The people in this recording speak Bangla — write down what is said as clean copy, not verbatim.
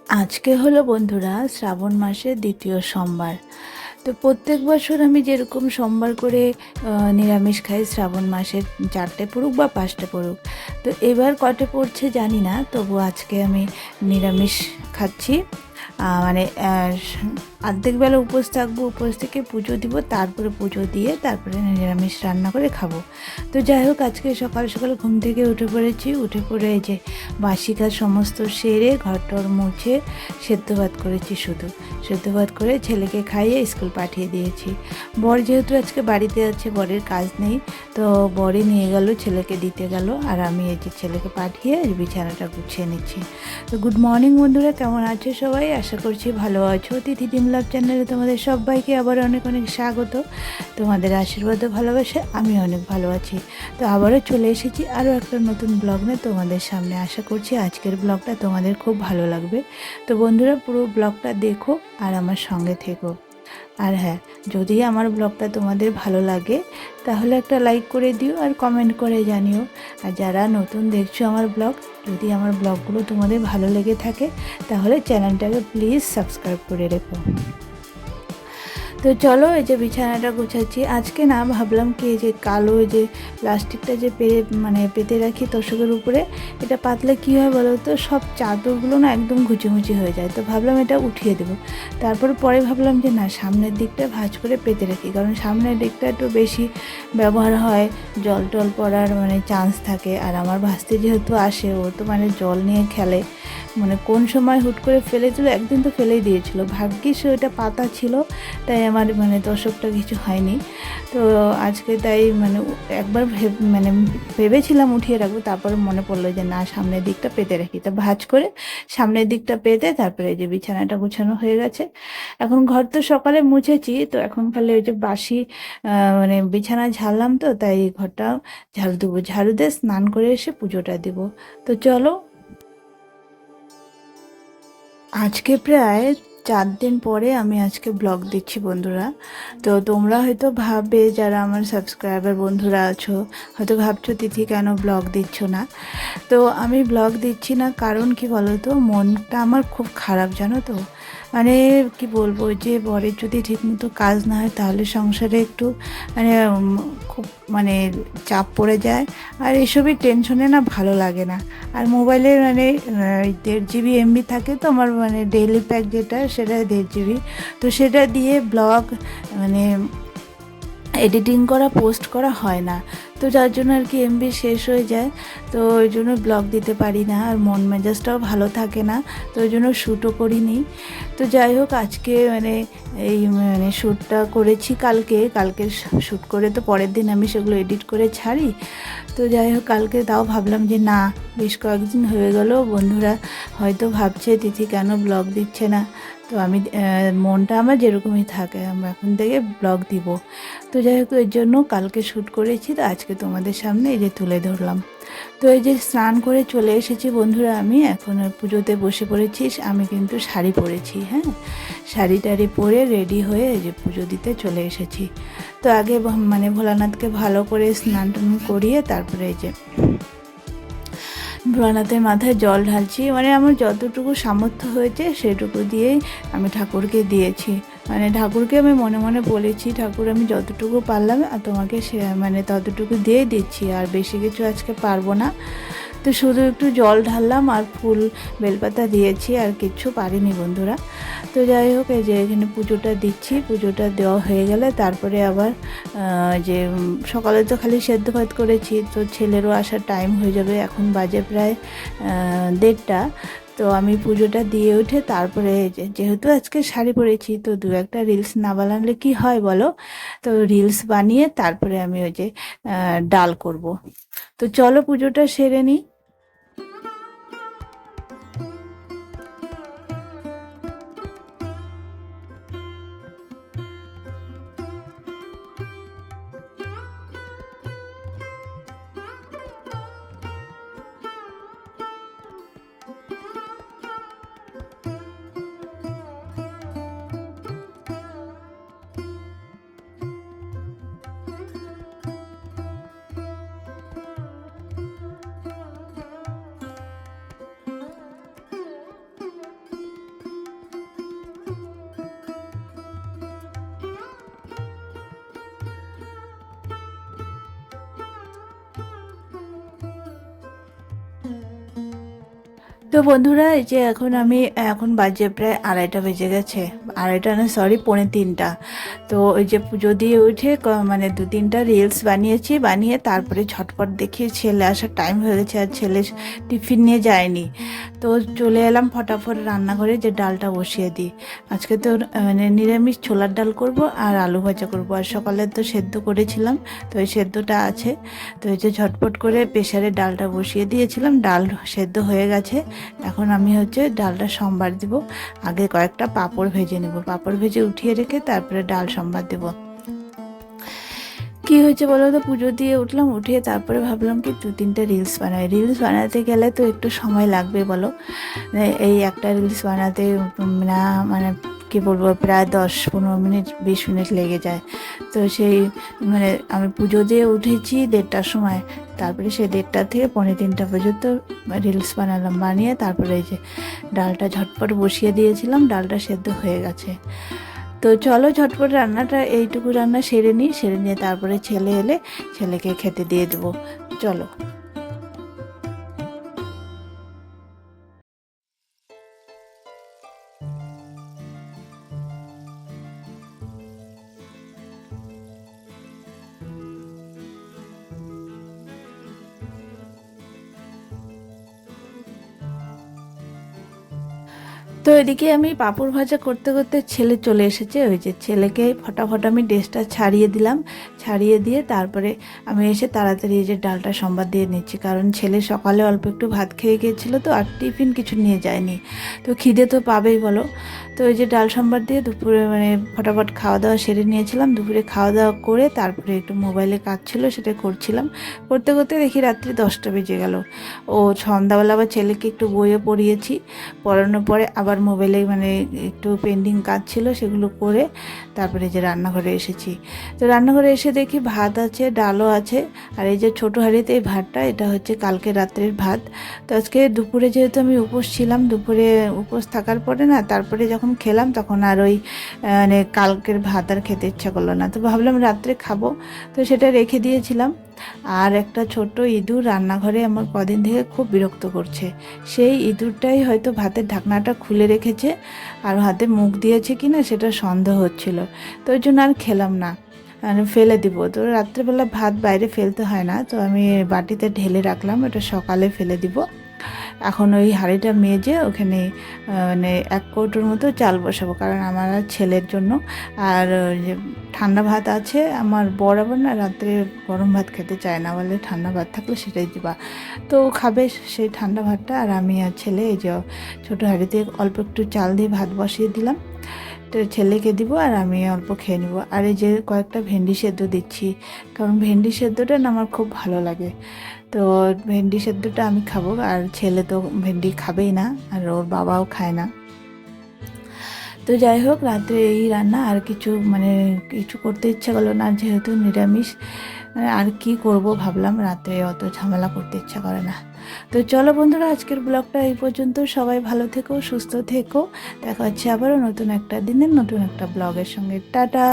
আজকে হলো বন্ধুরা শ্রাবণ মাসের দ্বিতীয় সোমবার। তো প্রত্যেক বছর আমি যেরকম সোমবার করে নিরামিষ খাই, শ্রাবণ মাসের 4টে পড়ুক বা 5টে পড়ুক। তো এবার কটে পড়ছে জানি না, তবু আজকে আমি নিরামিষ খাচ্ছি। মানে অর্ধেক বেলা উপোস থাকবো, উপোস থেকে পুজো দিব, তারপরে পুজো দিয়ে তারপরে নিরামিষ রান্না করে খাবো। তো যাই হোক, আজকে সকাল সকাল ঘুম থেকে উঠে পড়েছি। উঠে পড়ে এই যে বাসি কাজ সমস্ত সেরে ঘরটর মুছে সেদ্ধ ভাত করেছি। শুধু সেদ্ধ ভাত করে ছেলেকে খাইয়ে স্কুল পাঠিয়ে দিয়েছি। বর যেহেতু আজকে বাড়িতে আছে, বরের কাজ নেই, তো বরই নিয়ে গেল, ছেলেকে দিতে গেল, আর আমি এই যে ছেলেকে পাঠিয়ে বিছানাটা গুছিয়ে নিচ্ছি। তো গুড মর্নিং বন্ধুরা, কেমন আছো সবাই? আশা করছি ভালো আছো। তিথি ডিম লাভ চ্যানেলে তোমাদের সবাইকে আবার অনেক অনেক স্বাগত। তোমাদের আশীর্বাদ ও ভালোবাসে আমি অনেক ভালো আছি। তো আবারও চলে এসেছি আরও একটা নতুন ব্লগ নিয়ে তোমাদের সামনে। আশা করছি আজকের ব্লগটা তোমাদের খুব ভালো লাগবে। তো বন্ধুরা, পুরো ব্লগটা দেখো আর আমার সঙ্গে থেকো। আর হ্যাঁ, যদি আমার ব্লগটা তোমাদের ভালো লাগে তাহলে একটা লাইক করে দিও আর কমেন্ট করে জানিও। আর যারা নতুন দেখছো আমার ব্লগ, যদি আমার ব্লগগুলো তোমাদের ভালো লেগে থাকে তাহলে চ্যানেলটাকে প্লিজ সাবস্ক্রাইব করে রেখো। তো চলো, এই যে বিছানাটা গোছাচ্ছি। আজকে না ভাবলাম কি, যে কালো যে প্লাস্টিকটা যে পেতে রাখি তোষকের উপরে, এটা পাতলে কী হয় বলো তো, সব চাদরগুলো না একদম ঘুচি হয়ে যায়। তো ভাবলাম এটা উঠিয়ে দেবো। পরে ভাবলাম যে না, সামনের দিকটা ভাঁজ করে পেতে রাখি, কারণ সামনের দিকটা একটু বেশি ব্যবহার হয়, জল টল পড়ার চান্স থাকে। আর আমার ভাস্তে যেহেতু আসে, ও তো জল নিয়ে খেলে, কোন সময় হুট করে ফেলে দিল। একদিন তো ফেলেই দিয়েছিল, ভাগ্যিস ওইটা পাতা ছিল, তাই আমার দর্শকটা কিছু হয়নি। তো আজকে তাই একবার ভেবেছিলাম উঠিয়ে রাখবো, তারপরে মনে পড়লো যে না, সামনের দিকটা পেতে রাখি। তা ভাঁজ করে সামনের দিকটা পেতে তারপরে এই যে বিছানাটা গোছানো হয়ে গেছে। এখন ঘর তো সকালে মুছেছি, তো এখন খালি ওই যে বাসি বিছানা ঝাড়লাম, তো তাই ঘরটা ঝাড়ু দেবো। ঝাড়ু দিয়ে স্নান করে এসে পুজোটা দিব। তো চলো, আজকে প্রায় 4 দিন পরে আমি আজকে ব্লগ দিচ্ছি বন্ধুরা। তো তোমরা হয়তো ভাববে, যারা আমার সাবস্ক্রাইবার বন্ধুরা আছো, হয়তো ভাবছো তিথি কেন ব্লগ দিচ্ছ না। তো আমি ব্লগ দিচ্ছি না, কারণ কি বলো তো, মনটা আমার খুব খারাপ, জানো তো। কি বলবো, যে বরের যদি ঠিকমতো কাজ না হয় তাহলে সংসারে একটু খুব চাপ পড়ে যায়। আর এসবই টেনশনে না ভালো লাগে না। আর মোবাইলে 1.5 GB MB থাকে, তো আমার ডেইলি প্যাক যেটা, সেটা 1.5 GB। তো সেটা দিয়ে ব্লগ মানে এডিটিং করা, পোস্ট করা হয় না। তো যার জন্য আর কি MB শেষ হয়ে যায়। তো ওই জন্য ব্লগ দিতে পারি না, আর মন মেজাজটাও ভালো থাকে না। তো ওই জন্য শ্যুটও করিনি। তো যাই হোক, আজকে এই শ্যুটটা করেছি কালকে শ্যুট করে, তো পরের দিন আমি সেগুলো এডিট করে ছাড়ি। তো যাই হোক, কালকে তাও ভাবলাম যে না, বেশ কয়েকদিন হয়ে গেল, বন্ধুরা হয়তো ভাবছে তিথি কেন ব্লগ দিচ্ছে না। তো আমি মনটা আমার যেরকমই থাকে, আমি এখন থেকে ব্লগ দিব। তো যাই হোক, এর জন্য কালকে শ্যুট করেছি, তো আজকে তোমাদের সামনে এই যে তুলে ধরলাম। তো এই যে স্নান করে চলে এসেছি বন্ধুরা, আমি এখন পুজোতে বসে পড়েছি। আমি কিন্তু শাড়ি পরেছি, হ্যাঁ, শাড়ি টাড়ি পরে রেডি হয়ে এই যে পুজো দিতে চলে এসেছি। তো আগে ভোলানাথকে ভালো করে স্নান টান করিয়ে তারপরে এই যে ভোলানাথের মাথায় জল ঢালছি। আমার যতটুকু সামর্থ্য হয়েছে সেটুকু দিয়েই আমি ঠাকুরকে দিয়েছি। ঠাকুরকে আমি মনে মনে বলেছি, ঠাকুর আমি যতটুকু পারলাম আর তোমাকে সে ততটুকু দিয়েই দিচ্ছি, আর বেশি কিছু আজকে পারবো না। তো শুধু একটু জল ঢাললাম আর ফুল বেলপাতা দিয়েছি, আর কিচ্ছু পারিনি বন্ধুরা। তো যাই হোক, এই যে এখানে পুজোটা দিচ্ছি। পুজোটা দেওয়া হয়ে গেলে তারপরে আবার সকালে তো খালি সেদ্ধ ভাত করেছি, তো ছেলেরও আসার টাইম হয়ে যাবে, এখন বাজে প্রায় 1:30। তো আমি পুজোটা দিয়ে উঠে তারপরে যেহেতু আজকে শাড়ি পরেছি, তো দু একটা রিলস না বানালে কি হয় বলো। তো রিলস বানিয়ে তারপরে আমি ওই যে ডাল করব। তো চলো পুজোটা সেরে নিই। তো বন্ধুরা, এই যে এখন বাজে প্রায় 2:30 বেজে গেছে। 2:30 না, সরি, 2:45। তো ওই যে পুজো দিয়ে উঠে মানে 2-3টা রিলস বানিয়েছি, বানিয়ে তারপরে ঝটপট দেখি ছেলে আসার টাইম হয়ে গেছে, আর ছেলে টিফিন নিয়ে যায়নি। তো চলে এলাম ফটাফট রান্নাঘরে, যে ডালটা বসিয়ে দিই। আজকে তো মানে নিরামিষ ছোলার ডাল করব আর আলু ভাজা করব, আর সকালে তো সেদ্ধ করেছিলাম, তো ওই সেদ্ধটা আছে। তো এই যে ঝটপট করে প্রেসারে ডালটা বসিয়ে দিয়েছিলাম, ডাল সেদ্ধ হয়ে গেছে। এখন আমি ডালটা সম্বার দিব। আগে কয়েকটা পাঁপড় ভেজে নেব, পাঁপড় ভেজে উঠিয়ে রেখে তারপরে ডাল সম্বার দেব। কি হয়েছে বলো তো, পুজো দিয়ে উঠলাম, উঠিয়ে তারপরে ভাবলাম কি 2-3টা রিলস বানাই। রিলস বানাতে গেলে তো একটু সময় লাগবে বলো। এই একটা রিলস বানাতে না মানে কি বলবো, প্রায় 10-15 মিনিট 20 মিনিট লেগে যায়। তো সেই মানে আমি পুজো দিয়ে উঠেছি 1:30টার সময়, তারপরে সেই 1:30 থেকে 2:45 পর্যন্ত রিলস বানালাম, বানিয়ে তারপরে এই যে ডালটা ঝটপট বসিয়ে দিয়েছিলাম, ডালটা সেদ্ধ হয়ে গেছে। তো চলো ঝটপট রান্নাটা, এইটুকু রান্না সেরে নিই, সেরে নিয়ে তারপরে ছেলে এলে ছেলেকে খেতে দিয়ে দেবো। চলো। তো এদিকে আমি পাঁপড় ভাজা করতে করতে ছেলে চলে এসেছে। ওই যে ছেলেকে ফটাফট আমি ড্রেসটা ছাড়িয়ে দিলাম, ছাড়িয়ে দিয়ে তারপরে আমি এসে তাড়াতাড়ি এই যে ডালটা সম্বাদ দিয়ে নিচ্ছি, কারণ ছেলে সকালে অল্প একটু ভাত খেয়ে গিয়েছিলো, তো আর টিফিন কিছু নিয়ে যায়নি, তো খিদে তো পাবেই বলো। তো এই যে ডাল সম্বাদ দিয়ে দুপুরে মানে ফটাফট খাওয়া দাওয়া সেরে নিয়েছিলাম। দুপুরে খাওয়া দাওয়া করে তারপরে একটু মোবাইলে কাজ ছিল, সেটা করছিলাম। করতে করতে দেখি রাত্রি 10টা বেজে গেল। ও সন্ধ্যাবেলা আবার ছেলেকে একটু বইয়ে পড়িয়েছি, পড়ানোর পরে আবার মোবাইলে মানে একটু পেন্ডিং কাজ ছিল, সেগুলো করে তারপরে যে রান্নাঘরে এসেছি। তো রান্নাঘরে এসে দেখি ভাত আছে, ডালও আছে, আর এই যে ছোটো হাঁড়িতে এই ভাতটা, এটা হচ্ছে কালকে রাত্রের ভাত। তো আজকে দুপুরে যেহেতু আমি উপোস ছিলাম, দুপুরে উপোস থাকার পরে না তারপরে যখন খেলাম তখন আর ওই মানে কালকের ভাত আর খেতে ইচ্ছা করলো না, তো ভাবলাম রাত্রে খাবো, তো সেটা রেখে দিয়েছিলাম। আর একটা ছোট ইঁদুর রান্নাঘরে আমার কদিন থেকে খুব বিরক্ত করছে। সেই ইঁদুরটাই হয়তো ভাতের ঢাকনাটা খুলে রেখেছে, আর হাতে মুখ দিয়েছে কিনা সেটা সন্দেহ হচ্ছিল, তো ওই জন্য আর খেলাম না, মানে ফেলে দিব। তো রাত্রেবেলা ভাত বাইরে ফেলতে হয় না, তো আমি বাটিতে ঢেলে রাখলাম, এটা সকালে ফেলে দিব। এখন ওই হাঁড়িটা মেজে ওখানে মানে 1 কৌটোর মতো চাল বসাবো, কারণ আমার আর ছেলের জন্য। আর ওই যে ঠান্ডা ভাত আছে, আমার বর আবার না রাত্রে গরম ভাত খেতে চায় না, বলে ঠান্ডা ভাত থাকলে সেটাই দিবা। তো ও খাবে সেই ঠান্ডা ভাতটা, আর আমি আর ছেলে এই যে ছোটো হাঁড়িতে অল্প একটু চাল দিয়ে ভাত বসিয়ে দিলাম, তো ছেলেকে দিব আর আমি অল্প খেয়ে নিব। আর এই যে কয়েকটা ভেন্ডি সেদ্ধ দিচ্ছি, কারণ ভেন্ডি সেদ্ধটা না আমার খুব ভালো লাগে। তো ভেন্ডি সেদ্ধটা আমি খাবো, আর ছেলে তো ভেন্ডি খাবেই না, আর ওর বাবাও খায় না। তো যাই হোক, রাত্রে এই রান্না, আর কিছু মানে কিছু করতে ইচ্ছা করলো না, যেহেতু নিরামিষ। আর কি করব ভাবলাম, রাত্রে অত ঝামেলা করতে ইচ্ছা করে না। তো চলো বন্ধুরা, আজকের ব্লগটা এই পর্যন্ত। সবাই ভালো থেকো, সুস্থ থেকো। দেখা হচ্ছে আবারও নতুন একটা দিনের নতুন একটা ব্লগের সঙ্গে। টাটা।